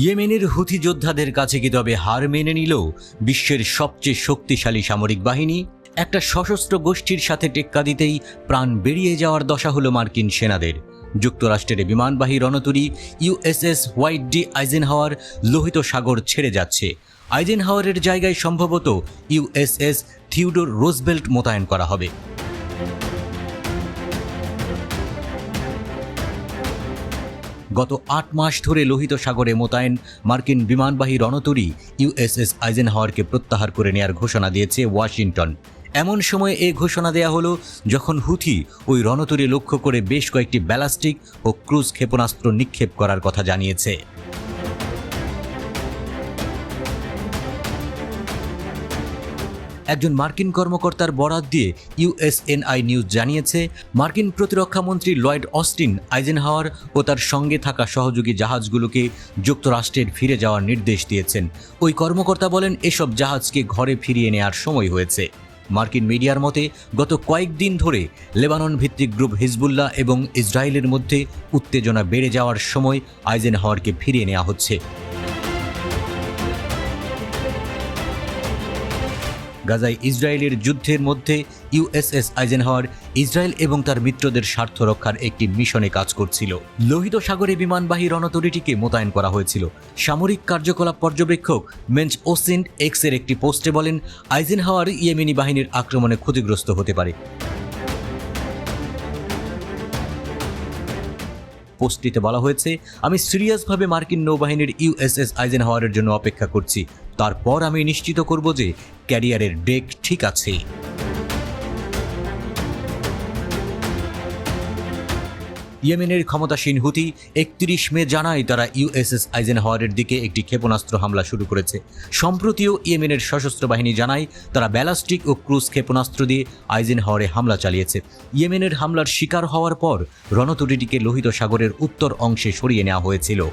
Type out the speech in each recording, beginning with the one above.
ইয়েমেনের হুথি যোদ্ধাদের কাছে কি তবে হার মেনে নিল বিশ্বের সবচেয়ে শক্তিশালী সামরিক বাহিনী? একটা সশস্ত্র গোষ্ঠীর সাথে টেক্কা দিতেই প্রাণ বেরিয়ে যাওয়ার দশা হলো মার্কিন সেনাদের। যুক্তরাষ্ট্রের বিমানবাহী রণতরী ইউএসএস হোয়াইট ডি আইজেনহাওয়ার লোহিত সাগর ছেড়ে যাচ্ছে। আইজেনহাওয়ারের জায়গায় সম্ভবত ইউএসএস থিওডোর রুজভেল্ট মোতায়েন করা হবে। গত ৮ মাস ধরে লোহিত সাগরে মোতায়েন মার্কিন বিমানবাহী রণতরী ইউএসএস আইজেনহাওয়ারকে প্রত্যাহার করে নেওয়ার ঘোষণা দিয়েছে ওয়াশিংটন। এমন সময়ে এই ঘোষণা দেয়া হলো যখন হুথি ওই রণতরী লক্ষ্য করে বেশ কয়েকটি ব্যালাস্টিক ও ক্রুজ ক্ষেপণাস্ত্র নিক্ষেপ করার কথা জানিয়েছে। একজন মার্কিন কর্মকর্তার বরাত দিয়ে ইউএসএনআই নিউজ জানিয়েছে, মার্কিন প্রতিরক্ষামন্ত্রী লয়েড অস্টিন আইজেনহাওয়ার ও তার সঙ্গে থাকা সহযোগী জাহাজগুলোকে যুক্তরাষ্ট্রের ফিরে যাওয়ার নির্দেশ দিয়েছেন। ওই কর্মকর্তা বলেন, এসব জাহাজকে ঘরে ফিরিয়ে নেওয়ার সময় হয়েছে। মার্কিন মিডিয়ার মতে গত কয়েকদিন ধরে লেবানন ভিত্তিক গ্রুপ হিজবুল্লাহ এবং ইসরায়েলের মধ্যে উত্তেজনা বেড়ে যাওয়ার সময় আইজেনহাওয়ারকে ফিরিয়ে নেওয়া হচ্ছে। গাজায় ইসরায়েলের যুদ্ধের মধ্যে ইউএসএস আইজেনহাওয়ার ইসরায়েল এবং তার মিত্রদের স্বার্থ রক্ষার একটি মিশনে কাজ করছিল। লোহিত সাগরে বিমানবাহী রণতরীটিকে মোতায়েন করা হয়েছিল। সামরিক কার্যকলাপ পর্যবেক্ষক মেঞ্চ ওসিন্ট এক্সের একটি পোস্টে বলেন, আইজেনহাওয়ার ইয়েমেনি বাহিনীর আক্রমণে ক্ষতিগ্রস্ত হতে পারে। পোস্টটিতে বলা হয়েছে, আমি সিরিয়াসভাবে মার্কিন নৌবাহিনীর ইউএসএস আইজেনহাওয়ারের জন্য অপেক্ষা করছি। তারপর আমি নিশ্চিত করব যে ক্যারিয়ারের ডেক ঠিক আছে। ইয়েমেনের ক্ষমতাসীন হুথি ৩১ মে জানায় তারা ইউএসএস আইজেনহাওয়ারের দিকে একটি ক্ষেপণাস্ত্র হামলা শুরু করেছে। সম্প্রতিও ইয়েমেনের সশস্ত্র বাহিনী জানায় তারা ব্যালাস্টিক ও ক্রুজ ক্ষেপণাস্ত্র দিয়ে আইজেনহাওয়ারে হামলা চালিয়েছে। ইয়েমেনের হামলার শিকার হওয়ার পর রণতরীটিকে লোহিত সাগরের উত্তর অংশে সরিয়ে নেওয়া হয়েছিল।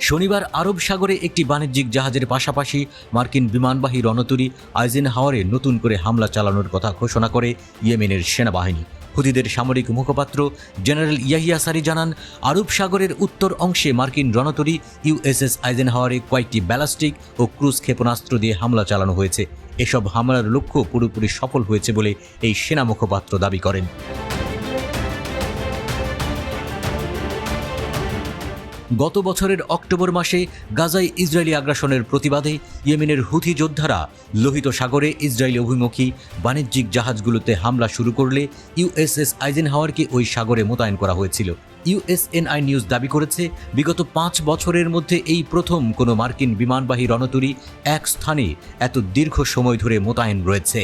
শনিবার আরব সাগরে একটি বাণিজ্যিক জাহাজের পাশাপাশি মার্কিন বিমানবাহী রণতরী আইজেনহাওয়ারে নতুন করে হামলা চালানোর কথা ঘোষণা করে ইয়েমেনের সেনাবাহিনী। হুথিদের সামরিক মুখপাত্র জেনারেল ইয়াহিয়া সারি জানান, আরব সাগরের উত্তর অংশে মার্কিন রণতরী ইউএসএস আইজেনহাওয়ারে কয়েকটি ব্যালাস্টিক ও ক্রুজ ক্ষেপণাস্ত্র দিয়ে হামলা চালানো হয়েছে। এসব হামলার লক্ষ্য পুরোপুরি সফল হয়েছে বলে এই সেনা মুখপাত্র দাবি করেন। গত বছরের অক্টোবর মাসে গাজায় ইসরায়েলি আগ্রাসনের প্রতিবাদে ইয়েমেনের হুথি যোদ্ধারা লোহিত সাগরে ইসরায়েলি অভিমুখী বাণিজ্যিক জাহাজগুলোতে হামলা শুরু করলে ইউএসএস আইজেনহাওয়ারকে ওই সাগরে মোতায়েন করা হয়েছিল। ইউএসএনআই নিউজ দাবি করেছে, বিগত ৫ বছরের মধ্যে এই প্রথম কোনো মার্কিন বিমানবাহী রণতরী এক স্থানে এত দীর্ঘ সময় ধরে মোতায়েন রয়েছে।